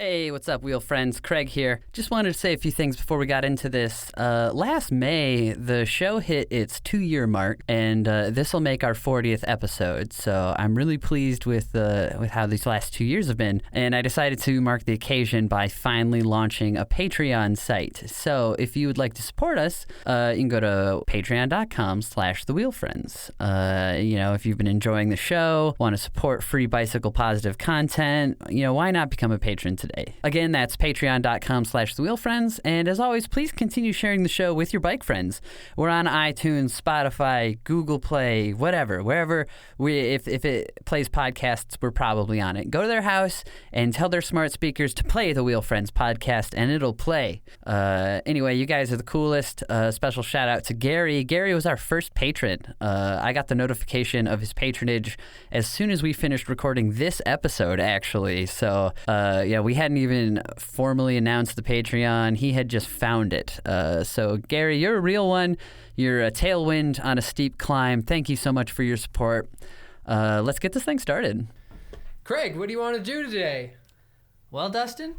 Hey, what's up, Wheel Friends? Craig here. Just wanted to say a few things before we got into this. Last May, the show hit its 2-year mark, and this will make our 40th episode. So I'm really pleased with how these last 2 years have been. And I decided to mark the occasion by finally launching a Patreon site. So if you would like to support us, you can go to patreon.com/thewheelfriends. If you've been enjoying the show, want to support free bicycle positive content, why not become a patron today? Again, that's patreon.com/thewheelfriends. And as always, please continue sharing the show with your bike friends. We're on iTunes, Spotify, Google Play, whatever, wherever if it plays podcasts, we're probably on it. Go to their house and tell their smart speakers to play the Wheel Friends podcast, and it'll play. Anyway, you guys are the coolest. Special shout out to Gary. Gary was our first patron. I got the notification of his patronage as soon as we finished recording this episode, actually. So, we hadn't even formally announced the Patreon. He had just found it. So, Gary, you're a real one. You're a tailwind on a steep climb. Thank you so much for your support. Let's get this thing started. Craig, what do you want to do today? Well, Dustin?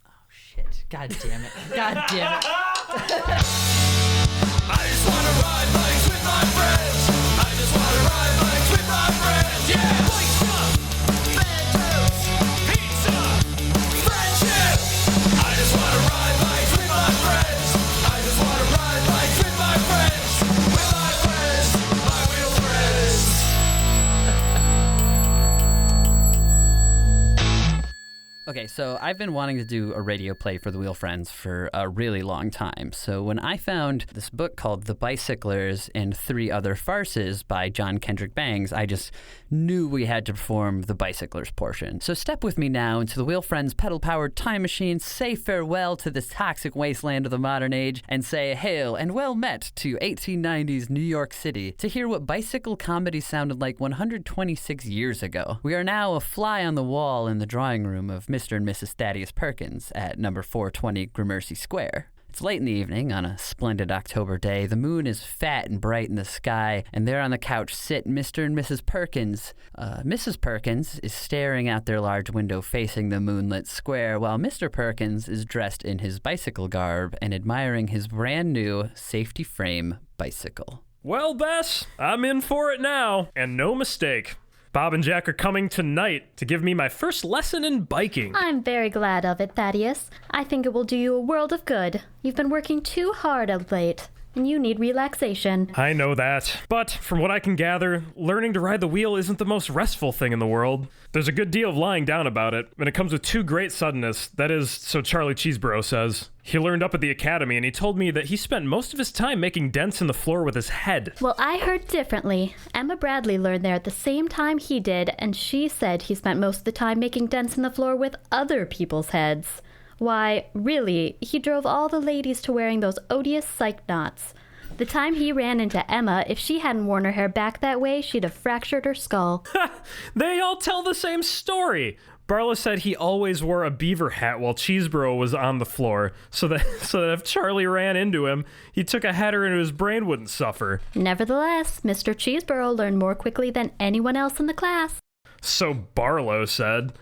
Oh, shit. God damn it. God damn it. I just want to ride bikes with my friends. I just want to ride bikes with my friends. Yeah! Bike stuff, Bantos, pizza, friendship. I just want to ride bikes with my friends. I just want to ride bikes with my friends. With my friends, my wheel friends. Okay, so I've been wanting to do a radio play for the Wheel Friends for a really long time. So when I found this book called The Bicyclers and Three Other Farces by John Kendrick Bangs, I just knew we had to perform the Bicyclers portion. So step with me now into the Wheel Friends pedal-powered time machine, say farewell to this toxic wasteland of the modern age, and say hail and well met to 1890s New York City to hear what bicycle comedy sounded like 126 years ago. We are now a fly on the wall in the drawing room of Mr. and Mrs. Thaddeus Perkins at number 420 Gramercy Square. It's late in the evening on a splendid October day. The moon is fat and bright in the sky, and there on the couch sit Mr. and Mrs. Perkins. Mrs. Perkins is staring out their large window facing the moonlit square, while Mr. Perkins is dressed in his bicycle garb and admiring his brand new safety frame bicycle. Well, Bess, I'm in for it now, and no mistake. Bob and Jack are coming tonight to give me my first lesson in biking. I'm very glad of it, Thaddeus. I think it will do you a world of good. You've been working too hard of late, and you need relaxation. I know that, but from what I can gather, learning to ride the wheel isn't the most restful thing in the world. There's a good deal of lying down about it, and it comes with two great suddenness. That is, so Charlie Cheeseborough says. He learned up at the academy, and he told me that he spent most of his time making dents in the floor with his head. Well, I heard differently. Emma Bradley learned there at the same time he did, and she said he spent most of the time making dents in the floor with other people's heads. Why, really, he drove all the ladies to wearing those odious psych knots. The time he ran into Emma, if she hadn't worn her hair back that way, she'd have fractured her skull. They all tell the same story. Barlow said he always wore a beaver hat while Cheeseborough was on the floor, so that if Charlie ran into him, he took a header and his brain wouldn't suffer. Nevertheless, Mr. Cheeseborough learned more quickly than anyone else in the class. So Barlow said.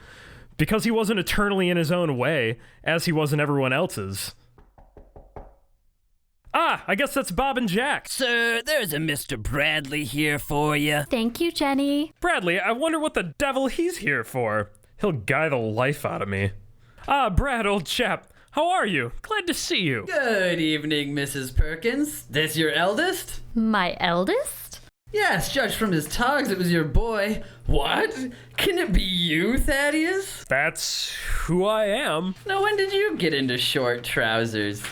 Because he wasn't eternally in his own way, as he was in everyone else's. Ah, I guess that's Bob and Jack. Sir, there's a Mr. Bradley here for you. Thank you, Jenny. Bradley, I wonder what the devil he's here for. He'll guy the life out of me. Ah, Brad, old chap. How are you? Glad to see you. Good evening, Mrs. Perkins. This your eldest? My eldest? Yes, judged from his togs, it was your boy. What? Can it be you, Thaddeus? That's who I am. Now, when did you get into short trousers?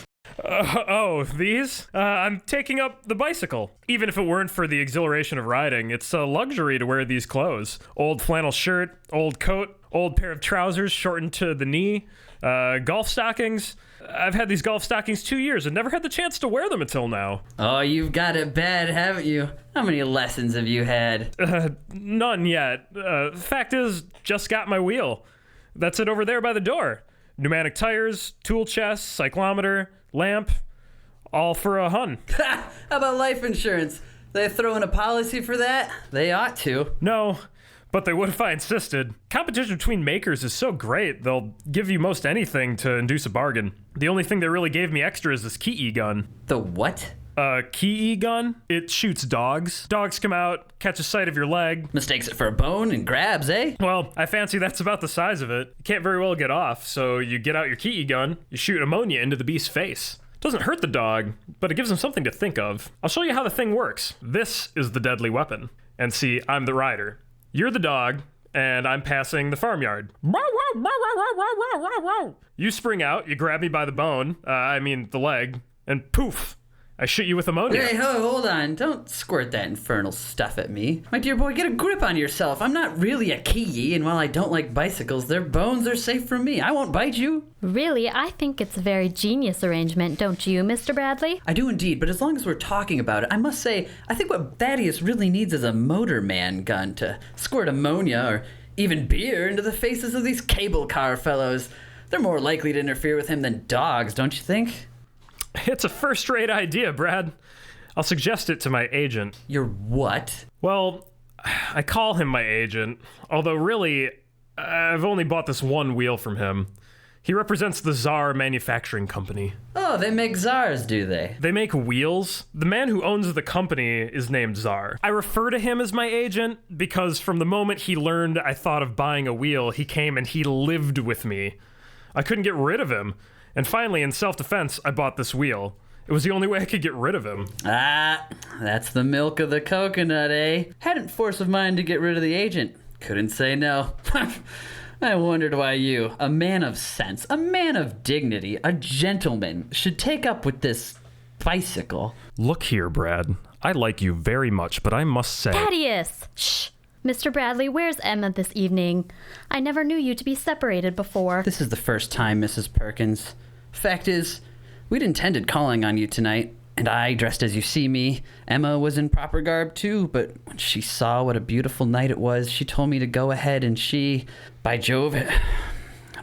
These? I'm taking up the bicycle. Even if it weren't for the exhilaration of riding, it's a luxury to wear these clothes. Old flannel shirt, old coat, old pair of trousers shortened to the knee, golf stockings. I've had these golf stockings 2 years and never had the chance to wear them until now. Oh, you've got it bad, haven't you? How many lessons have you had? None yet. Fact is, just got my wheel. That's it over there by the door. Pneumatic tires, tool chest, cyclometer, lamp, all for a hun. How about life insurance? They throw in a policy for that? They ought to. No, But they would if I insisted. Competition between makers is so great, they'll give you most anything to induce a bargain. The only thing they really gave me extra is this Ki gun. The what? Ki gun? It shoots dogs. Dogs come out, catch a sight of your leg. Mistakes it for a bone and grabs, eh? Well, I fancy that's about the size of it. You can't very well get off, so you get out your Ki gun, you shoot ammonia into the beast's face. Doesn't hurt the dog, but it gives him something to think of. I'll show you how the thing works. This is the deadly weapon. And see, I'm the rider. You're the dog, and I'm passing the farmyard. You spring out, you grab me by the bone, the leg, and poof, I shoot you with ammonia. Hey, hold on. Don't squirt that infernal stuff at me. My dear boy, get a grip on yourself. I'm not really a Kiyi, and while I don't like bicycles, their bones are safe from me. I won't bite you. Really, I think it's a very genius arrangement, don't you, Mr. Bradley? I do indeed, but as long as we're talking about it, I must say, I think what Thaddeus really needs is a motorman gun to squirt ammonia or even beer into the faces of these cable car fellows. They're more likely to interfere with him than dogs, don't you think? It's a first-rate idea, Brad. I'll suggest it to my agent. Your what? Well, I call him my agent, although really, I've only bought this one wheel from him. He represents the Tsar Manufacturing Company. Oh, they make czars, do they? They make wheels. The man who owns the company is named Tsar. I refer to him as my agent because from the moment he learned I thought of buying a wheel, he came and he lived with me. I couldn't get rid of him. And finally, in self-defense, I bought this wheel. It was the only way I could get rid of him. Ah, that's the milk of the coconut, eh? Hadn't force of mind to get rid of the agent. Couldn't say no. I wondered why you, a man of sense, a man of dignity, a gentleman, should take up with this bicycle. Look here, Brad. I like you very much, but I must say... Thaddeus! Shh! Mr. Bradley, where's Emma this evening? I never knew you to be separated before. This is the first time, Mrs. Perkins. Fact is, we'd intended calling on you tonight, and I dressed as you see me. Emma was in proper garb too, but when she saw what a beautiful night it was, she told me to go ahead, and she... By Jove, it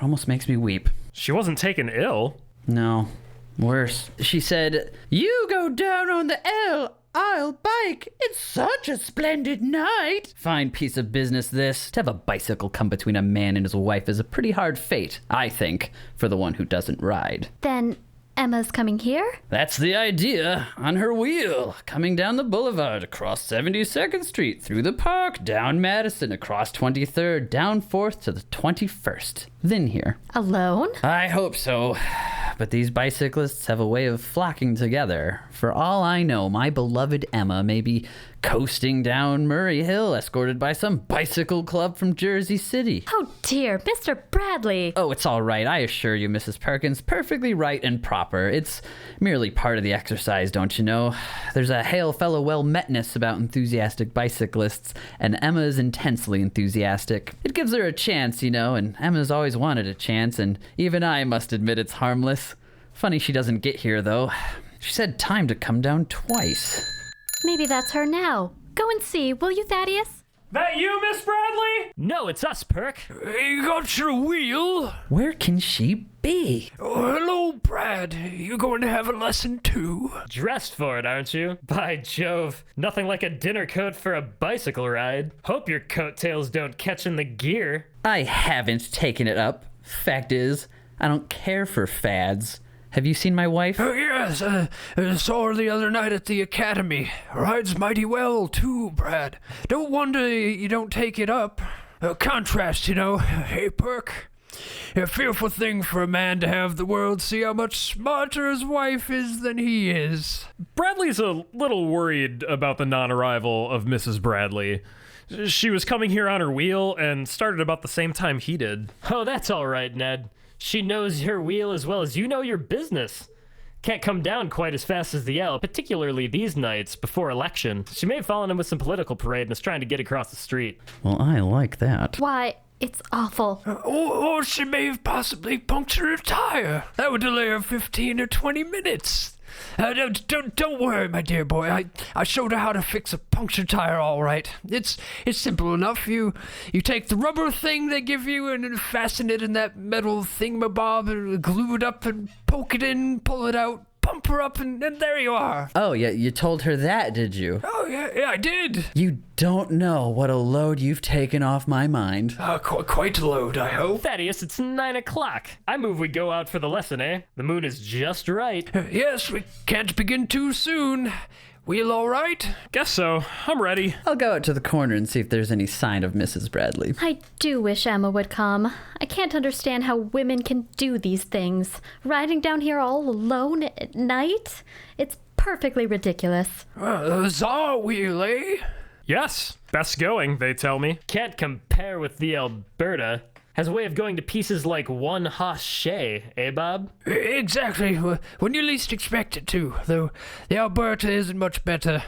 almost makes me weep. She wasn't taken ill. No, worse. She said, "You go down on the L, I'll bike. It's such a splendid night." Fine piece of business, this. To have a bicycle come between a man and his wife is a pretty hard fate, I think, for the one who doesn't ride. Then Emma's coming here? That's the idea. On her wheel, coming down the boulevard, across 72nd Street, through the park, down Madison, across 23rd, down 4th to the 21st. Then here. Alone? I hope so. But these bicyclists have a way of flocking together. For all I know, my beloved Emma may be coasting down Murray Hill, escorted by some bicycle club from Jersey City. Oh dear, Mr. Bradley. Oh, it's all right, I assure you, Mrs. Perkins. Perfectly right and proper. It's merely part of the exercise, don't you know? There's a hail fellow well-metness about enthusiastic bicyclists, and Emma's intensely enthusiastic. It gives her a chance, you know, and Emma's always wanted a chance, and even I must admit it's harmless. Funny she doesn't get here, though. She said time to come down twice. Maybe that's her now. Go and see, will you, Thaddeus? That you, Miss Bradley? No, it's us, Perk. You got your wheel? Where can she be? Oh, hello, Brad. You going to have a lesson too? Dressed for it, aren't you? By Jove, nothing like a dinner coat for a bicycle ride. Hope your coattails don't catch in the gear. I haven't taken it up. Fact is, I don't care for fads. Have you seen my wife? Oh, yes. Saw her the other night at the academy. Rides mighty well, too, Brad. Don't wonder you don't take it up. Contrast, you know. Hey, Perk. A fearful thing for a man to have the world see how much smarter his wife is than he is. Bradley's a little worried about the non-arrival of Mrs. Bradley. She was coming here on her wheel and started about the same time he did. Oh, that's all right, Ned. She knows your wheel as well as you know your business. Can't come down quite as fast as the L, particularly these nights before election. She may have fallen in with some political parade and is trying to get across the street. Well, I like that. Why, it's awful. Or she may have possibly punctured a tire. That would delay her 15 or 20 minutes. Don't worry, my dear boy. I showed her how to fix a punctured tire all right. It's simple enough. You take the rubber thing they give you and then fasten it in that metal thingamabob and glue it up and poke it in, pull it out, pump pump her up, and there you are. Oh, yeah, you told her that, did you? Oh, yeah, I did. You don't know what a load you've taken off my mind. Quite a load, I hope. Thaddeus, it's 9 o'clock. I move we go out for the lesson, eh? The moon is just right. Yes, we can't begin too soon. Wheel all right? Guess so. I'm ready. I'll go out to the corner and see if there's any sign of Mrs. Bradley. I do wish Emma would come. I can't understand how women can do these things. Riding down here all alone at night? It's perfectly ridiculous. Czar wheel, eh? Yes. Best going, they tell me. Can't compare with the Alberta. Has a way of going to pieces like one hoss shay, eh, Bob? Exactly. When you least expect it to, though the Alberta isn't much better.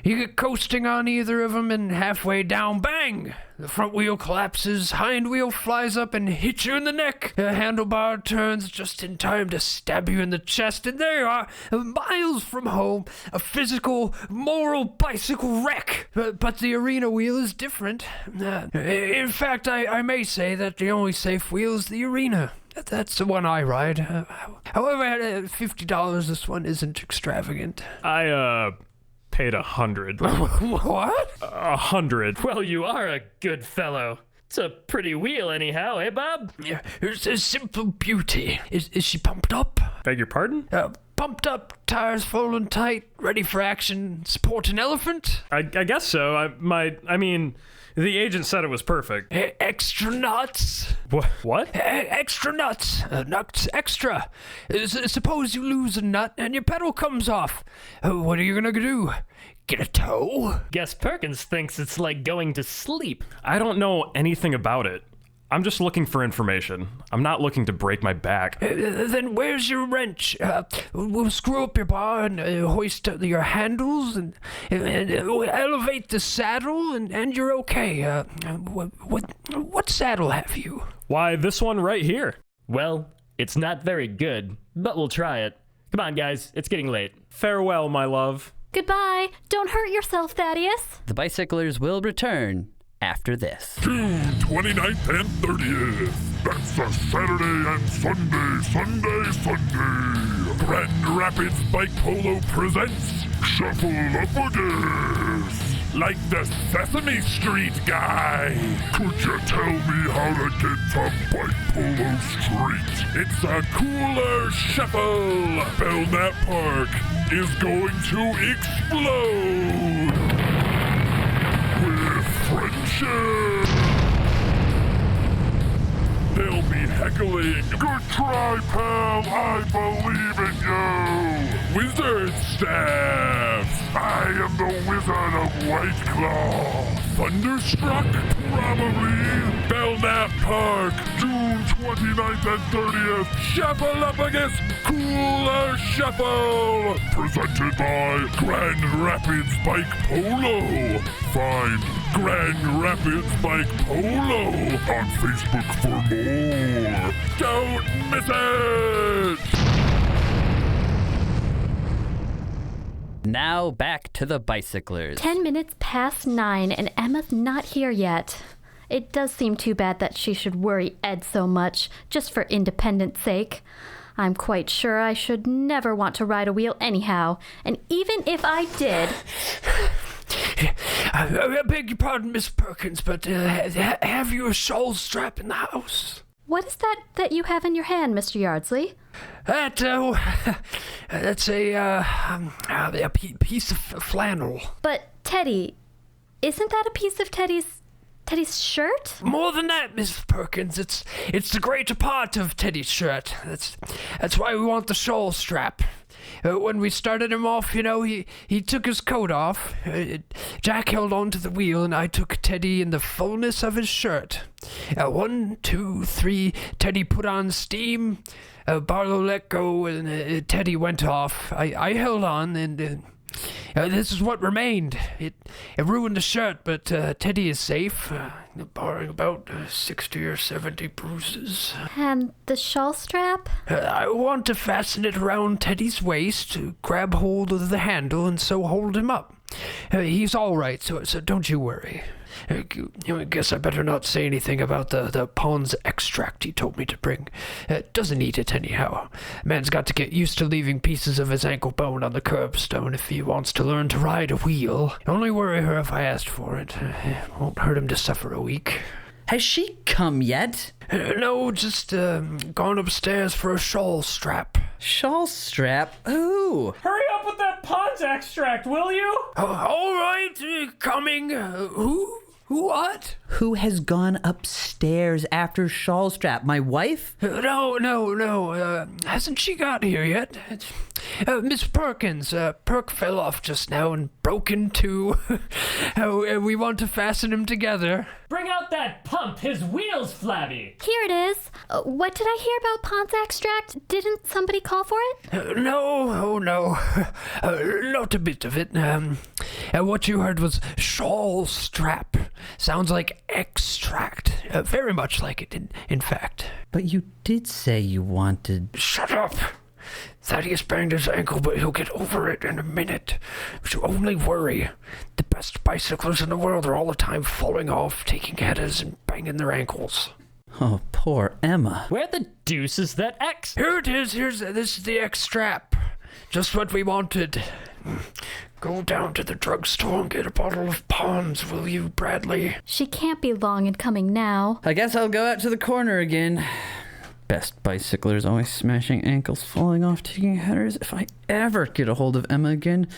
You get coasting on either of them, and halfway down, bang! The front wheel collapses, hind wheel flies up and hits you in the neck. The handlebar turns just in time to stab you in the chest, and there you are, miles from home, a moral bicycle wreck. But the arena wheel is different. In fact, I may say that the only safe wheel is the arena. That's the one I ride. However, at $50, this one isn't extravagant. I, paid $100. What? $100. Well, you are a good fellow. It's a pretty wheel anyhow, eh, Bob? Yeah, it's a simple beauty. Is she pumped up? Beg your pardon? Pumped up, tires full and tight, ready for action, support an elephant? I guess so. I mean, the agent said it was perfect. Extra nuts? What? Extra nuts. Nuts extra. Suppose you lose a nut and your pedal comes off. What are you gonna do? Get a tow? Guess Perkins thinks it's like going to sleep. I don't know anything about it. I'm just looking for information. I'm not looking to break my back. Then where's your wrench? We'll screw up your bar and hoist your handles and elevate the saddle and you're okay. What saddle have you? Why, this one right here. Well, it's not very good, but we'll try it. Come on, guys. It's getting late. Farewell, my love. Goodbye. Don't hurt yourself, Thaddeus. The bicyclers will return after this. June 29th and 30th. That's a Saturday and Sunday. Grand Rapids Bike Polo presents Shuffle-Up-A-Gus. Like the Sesame Street guy. Could you tell me how to get to Bike Polo Street? It's a cooler shuffle. Belknap Park is going to explode with friendship. They'll be heckling. Good try, pal. I believe in you. Wizard staff. I am the Wizard of White Claw. Thunderstruck? Probably. Belknap Park, June 29th and 30th. Shuffle-Up-A-Gus Cooler Shuffle. Presented by Grand Rapids Bike Polo. Find Grand Rapids Bike Polo on Facebook for more. Don't miss it! Now back to the bicyclers. 10 minutes past 9 and Emma's not here yet. It does seem too bad that she should worry Ed so much, just for independence sake. I'm quite sure I should never want to ride a wheel anyhow, and even if I did... I beg your pardon, Miss Perkins, but have you a shawl strap in the house? What is that you have in your hand, Mr. Yardsley? That's a piece of flannel. But Teddy, isn't that a piece of Teddy's shirt? More than that, Miss Perkins. It's the greater part of Teddy's shirt. That's why we want the shawl strap. When we started him off, he took his coat off. Jack held onto the wheel, and I took Teddy in the fullness of his shirt. 1, 2, 3. Teddy put on steam. Barlow let go, and Teddy went off. I held on, and this is what remained. It ruined the shirt, but Teddy is safe, barring about 60 or 70 bruises. And the shawl strap? I want to fasten it around Teddy's waist, grab hold of the handle, and so hold him up. He's all right, so don't you worry. I guess I better not say anything about the Pond's extract he told me to bring. Doesn't eat it anyhow. Man's got to get used to leaving pieces of his ankle bone on the curbstone if he wants to learn to ride a wheel. Only worry her if I asked for it. Won't hurt him to suffer a week. Has she come yet? No, just gone upstairs for a shawl strap. Shawl strap? Who? Hurry up with that Pond's extract, will you? All right, coming. Who? What? Who has gone upstairs after shawl strap? My wife? No. Hasn't she got here yet? Miss Perkins. Perk fell off just now and broke in two. We want to fasten him together. Bring out that pump. His wheel's flabby. Here it is. What did I hear about Pond's extract? Didn't somebody call for it? No. Not a bit of it. What you heard was shawl strap. Sounds like extract. Very much like it, in fact. But you did say you wanted... Shut up! Thaddeus banged his ankle, but he'll get over it in a minute. So only worry. The best bicyclers in the world are all the time falling off, taking headers, and banging their ankles. Oh, poor Emma. Where the deuce is that X? Here it is. This is the X strap. Just what we wanted. Go down to the drugstore and get a bottle of Pond's, will you, Bradley? She can't be long in coming now. I guess I'll go out to the corner again. Best bicyclers always smashing ankles, falling off, taking headers. If I ever get a hold of Emma again,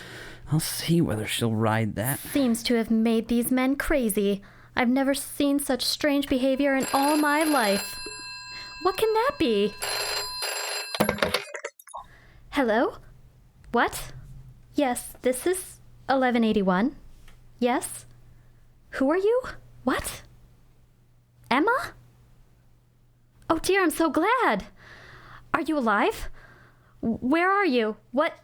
I'll see whether she'll ride that. Seems to have made these men crazy. I've never seen such strange behavior in all my life. What can that be? Hello? What? Yes, this is 1181. Yes? Who are you? What? Emma? Oh dear, I'm so glad. Are you alive? Where are you? What?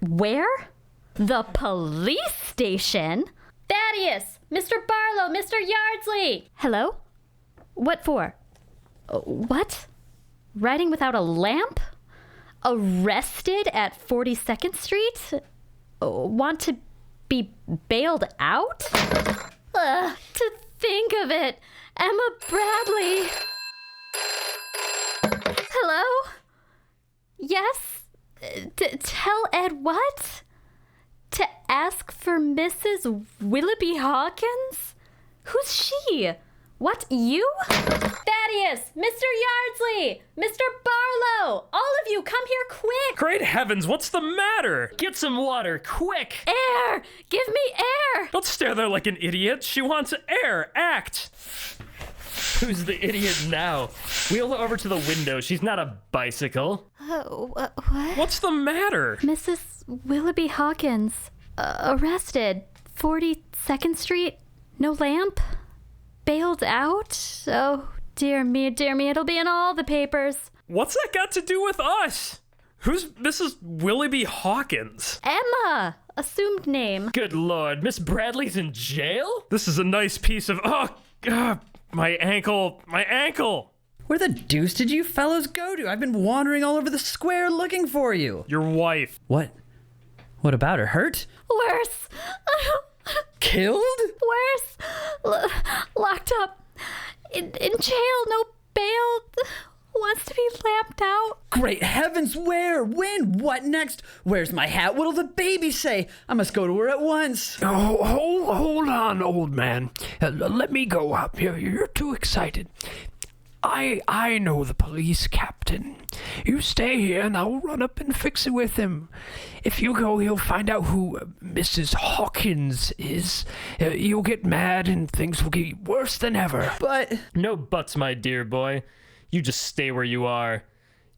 Where? The police station? Thaddeus! Mr. Barlow! Mr. Yardsley! Hello? What for? What? Riding without a lamp? Arrested at 42nd Street? Want to be bailed out? To think of it! Emma Bradley! Hello? Yes? Tell Ed what? To ask for Mrs. Willoughby Hawkins? Who's she? What, you? Thaddeus! Mr. Yardsley! Mr. Barlow! All of you, come here quick! Great heavens, what's the matter? Get some water, quick! Air! Give me air! Don't stare there like an idiot. She wants air. Act. Who's the idiot now? Wheel her over to the window. She's not a bicycle. What? What's the matter? Mrs. Willoughby Hawkins. Arrested. 42nd Street. No lamp. Bailed out. Oh, dear me, it'll be in all the papers. What's that got to do with us? Who's Mrs. Willoughby Hawkins? Emma! Assumed name. Good lord, Miss Bradley's in jail? This is a nice piece of... Oh, God, my ankle. Where the deuce did you fellows go to? I've been wandering all over the square looking for you. Your wife. What? What about her? Hurt? Worse. Killed? Worse. Locked up. In jail. No bail. Wants to be lamped out. Great heavens, where? When? What next? Where's my hat? What'll the baby say? I must go to her at once. Oh, hold on, old man. Let me go up. You're too excited. I know the police captain. You stay here and I'll run up and fix it with him. If you go, he'll find out who Mrs. Hawkins is. You'll get mad and things will get worse than ever. But... No buts, my dear boy. You just stay where you are.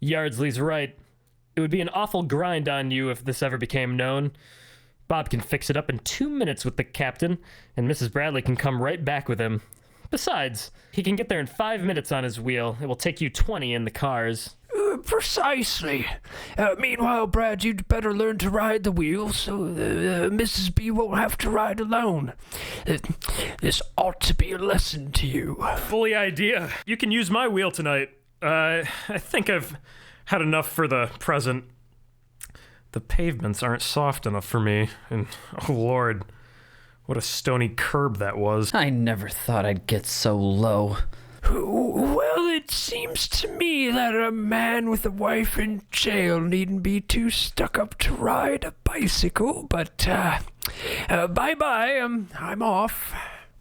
Yardsley's right. It would be an awful grind on you if this ever became known. Bob can fix it up in 2 minutes with the captain, and Mrs. Bradley can come right back with him. Besides, he can get there in 5 minutes on his wheel. It will take you 20 in the cars. Precisely. Meanwhile, Brad, you'd better learn to ride the wheel so Mrs. B won't have to ride alone. This ought to be a lesson to you. Fully idea. You can use my wheel tonight. I think I've had enough for the present. The pavements aren't soft enough for me, and oh Lord, What a stony curb that was. I never thought I'd get so low. Well, it seems to me that a man with a wife in jail needn't be too stuck up to ride a bicycle, but, bye-bye, I'm off.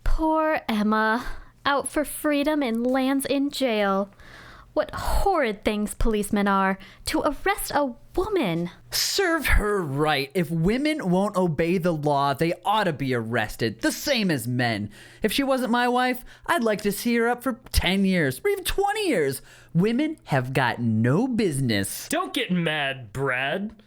Poor Emma. Out for freedom and lands in jail. What horrid things policemen are, to arrest a woman. Serve her right. If women won't obey the law, they ought to be arrested, the same as men. If she wasn't my wife, I'd like to see her up for 10 years, or even 20 years. Women have got no business. Don't get mad, Brad.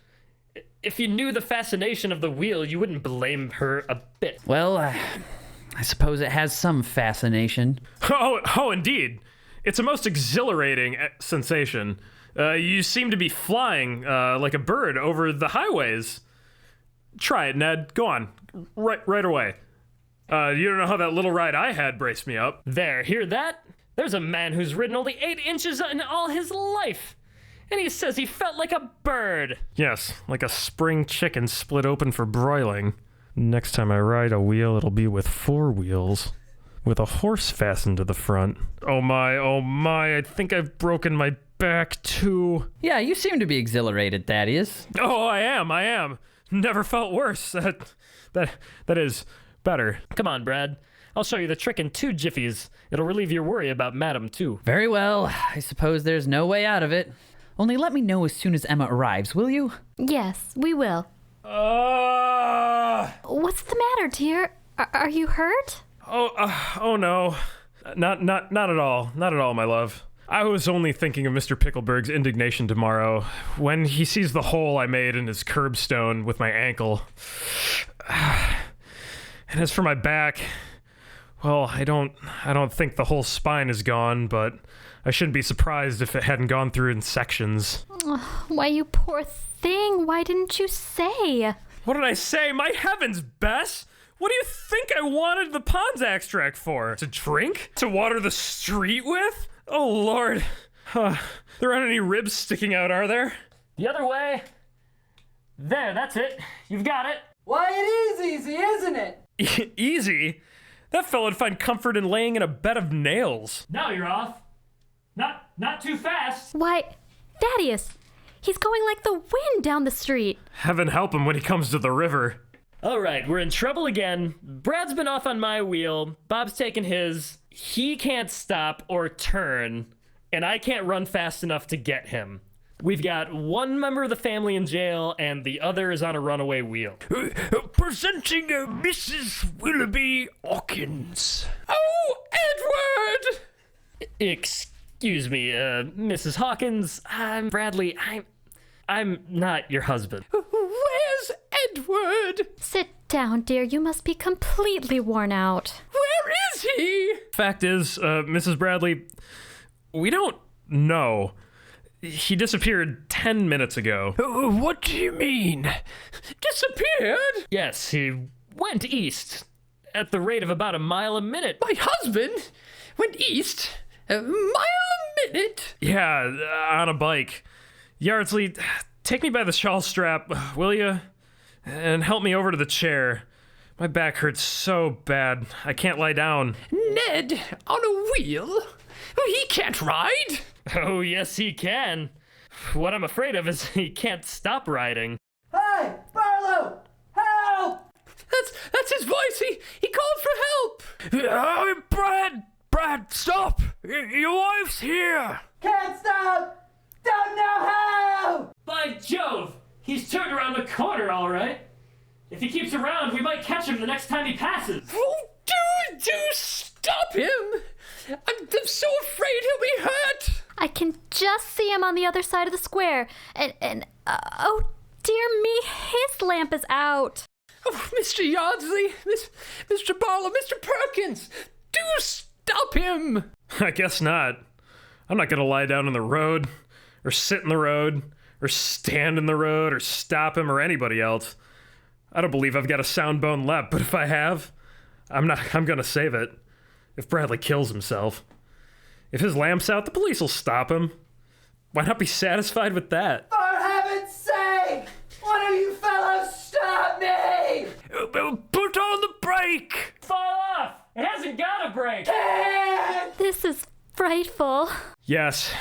If you knew the fascination of the wheel, you wouldn't blame her a bit. Well, I suppose it has some fascination. Oh, indeed. It's a most exhilarating sensation. You seem to be flying like a bird over the highways. Try it, Ned. Go on. Right away. You don't know how that little ride I had braced me up. There, hear that? There's a man who's ridden only 8 inches in all his life. And he says he felt like a bird. Yes, like a spring chicken split open for broiling. Next time I ride a wheel, it'll be with 4 wheels. With a horse fastened to the front. Oh my, I think I've broken my back too. Yeah, you seem to be exhilarated, Thaddeus. Oh, I am. Never felt worse. That is better. Come on, Brad. I'll show you the trick in 2 jiffies. It'll relieve your worry about Madam, too. Very well. I suppose there's no way out of it. Only let me know as soon as Emma arrives, will you? Yes, we will. What's the matter, dear? Are you hurt? Oh no. Not at all. Not at all, my love. I was only thinking of Mr. Pickleberg's indignation tomorrow when he sees the hole I made in his curbstone with my ankle. And as for my back, well, I don't think the whole spine is gone, but I shouldn't be surprised if it hadn't gone through in sections. Oh, why, you poor thing. Why didn't you say? What did I say? My heavens, Bess! What do you think I wanted the Pond's extract for? To drink? To water the street with? Oh, Lord. There aren't any ribs sticking out, are there? The other way. There, that's it. You've got it. Why, it is easy, isn't it? Easy? That fellow'd find comfort in laying in a bed of nails. Now you're off. Not too fast. Why, Thaddeus, he's going like the wind down the street. Heaven help him when he comes to the river. All right, we're in trouble again. Brad's been off on my wheel. Bob's taken his. He can't stop or turn, and I can't run fast enough to get him. We've got one member of the family in jail, and the other is on a runaway wheel. Presenting Mrs. Willoughby Hawkins. Oh, Edward! Excuse me, Mrs. Hawkins. I'm Bradley. I'm not your husband. Where's Edward? Sit down, dear. You must be completely worn out. Where is he? Fact is, Mrs. Bradley, we don't know. He disappeared 10 minutes ago. What do you mean? Disappeared? Yes, he went east at the rate of about a mile a minute. My husband went east a mile a minute? Yeah, on a bike. Yardsley, take me by the shawl strap, will you? And help me over to the chair. My back hurts so bad, I can't lie down. Ned on a wheel? He can't ride. Oh, yes, he can. What I'm afraid of is he can't stop riding. Hey, Barlow! Help! That's his voice. He called for help. Brad, stop. Your wife's here. Can't stop! Don't know how! By Jove! He's turned around the corner, all right. If he keeps around, we might catch him the next time he passes. Oh, do stop him. I'm so afraid he'll be hurt. I can just see him on the other side of the square. And oh, dear me, his lamp is out. Oh, Mr. Yardsley, Mr. Barlow, Mr. Perkins, do stop him. I guess not. I'm not gonna lie down in the road, or sit in the road, or stand in the road, or stop him or anybody else. I don't believe I've got a sound bone left, but if I have, I'm gonna save it. If Bradley kills himself. If his lamp's out, the police will stop him. Why not be satisfied with that? For heaven's sake! One of you fellows stop me! Put on the brake. It hasn't got a brake! This is frightful. Yes,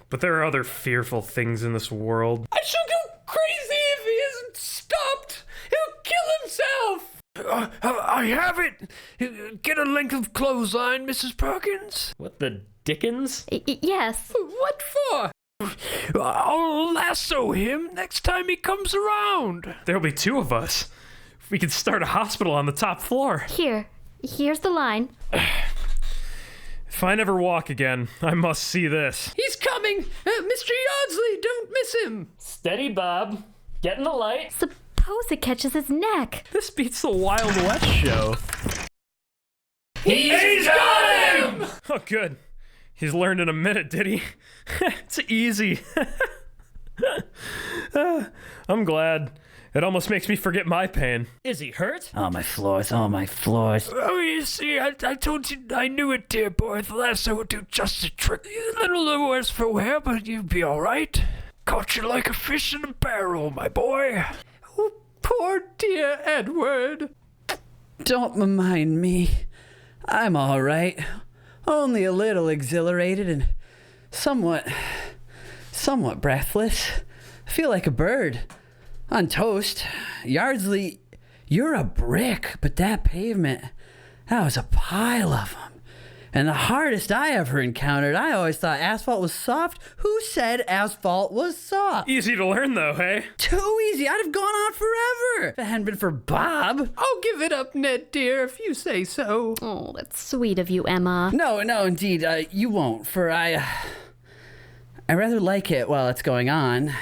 but there are other fearful things in this world. I shall go crazy if he isn't stopped. He'll kill himself. I have it. Get a length of clothesline, Mrs. Perkins. What the dickens? Yes. What for? I'll lasso him next time he comes around. There'll be two of us. We could start a hospital on the top floor. Here's the line. If I never walk again, I must see this. He's coming. Mr. Yardsley, don't miss him. Steady, Bob. Get in the light. Suppose it catches his neck. This beats the Wild West show. He's got him! Oh, good. He's learned in a minute, did he? It's easy. I'm glad. It almost makes me forget my pain. Is he hurt? Oh, my floors, oh, my floors. Oh, you see, I told you I knew it, dear boy. The lasso would do just the trick. A little worse for wear, but you'd be all right. Caught you like a fish in a barrel, my boy. Oh, poor dear Edward. Don't mind me. I'm all right. Only a little exhilarated and somewhat breathless. I feel like a bird on toast. Yardsley, you're a brick, but that pavement, that was a pile of them. And the hardest I ever encountered, I always thought asphalt was soft. Who said asphalt was soft? Easy to learn, though, hey? Too easy. I'd have gone on forever if it hadn't been for Bob. I'll give it up, Ned, dear, if you say so. Oh, that's sweet of you, Emma. No, indeed, you won't, for I rather like it while it's going on,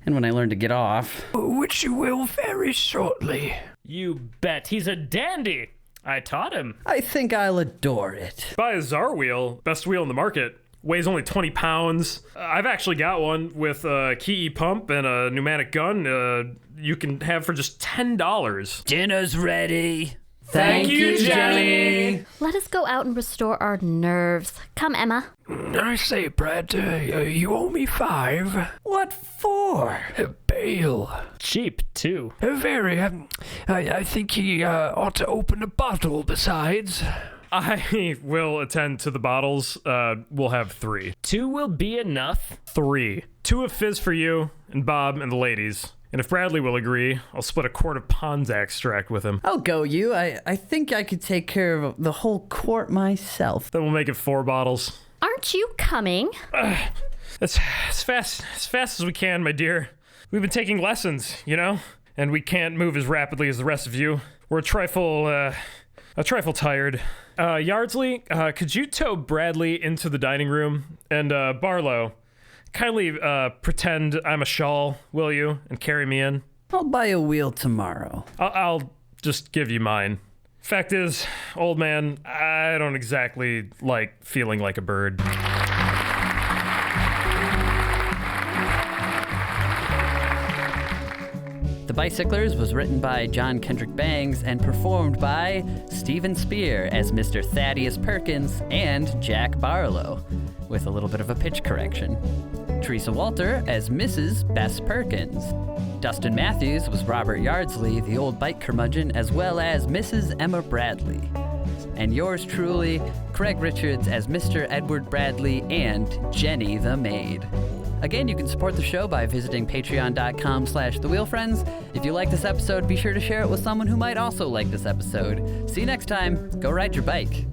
and when I learn to get off. Which you will very shortly. You bet. He's a dandy. I taught him. I think I'll adore it. Buy a Czar wheel, best wheel in the market. Weighs only 20 pounds. I've actually got one with a key pump and a pneumatic gun. You can have for just $10. Dinner's ready. Thank you, Jenny. Let us go out and restore our nerves. Come, Emma. I say, Brad, you owe me $5. What for? Bail. Cheap, too. Very. I think he ought to open a bottle besides. I will attend to the bottles. We'll have 3. 2 will be enough. 3. 2 of fizz for you and Bob and the ladies. And if Bradley will agree, I'll split a quart of Pond's extract with him. I'll go you. I think I could take care of the whole quart myself. Then we'll make it 4 bottles. Aren't you coming? As fast as we can, my dear. We've been taking lessons, you know? And we can't move as rapidly as the rest of you. We're a trifle tired. Yardsley, could you tow Bradley into the dining room? And Barlow, kindly pretend I'm a shawl, will you? And carry me in. I'll buy a wheel tomorrow. I'll just give you mine. Fact is, old man, I don't exactly like feeling like a bird. The Bicyclers was written by John Kendrick Bangs and performed by Stephen Spear as Mr. Thaddeus Perkins and Jack Barlow, with a little bit of a pitch correction. Theresa Walter as Mrs. Bess Perkins. Dustin Matthews was Robert Yardsley, the old bike curmudgeon, as well as Mrs. Emma Bradley. And yours truly, Craig Richards as Mr. Edward Bradley and Jenny the maid. Again, you can support the show by visiting patreon.com/thewheelfriends. If you like this episode, be sure to share it with someone who might also like this episode. See you next time. Go ride your bike.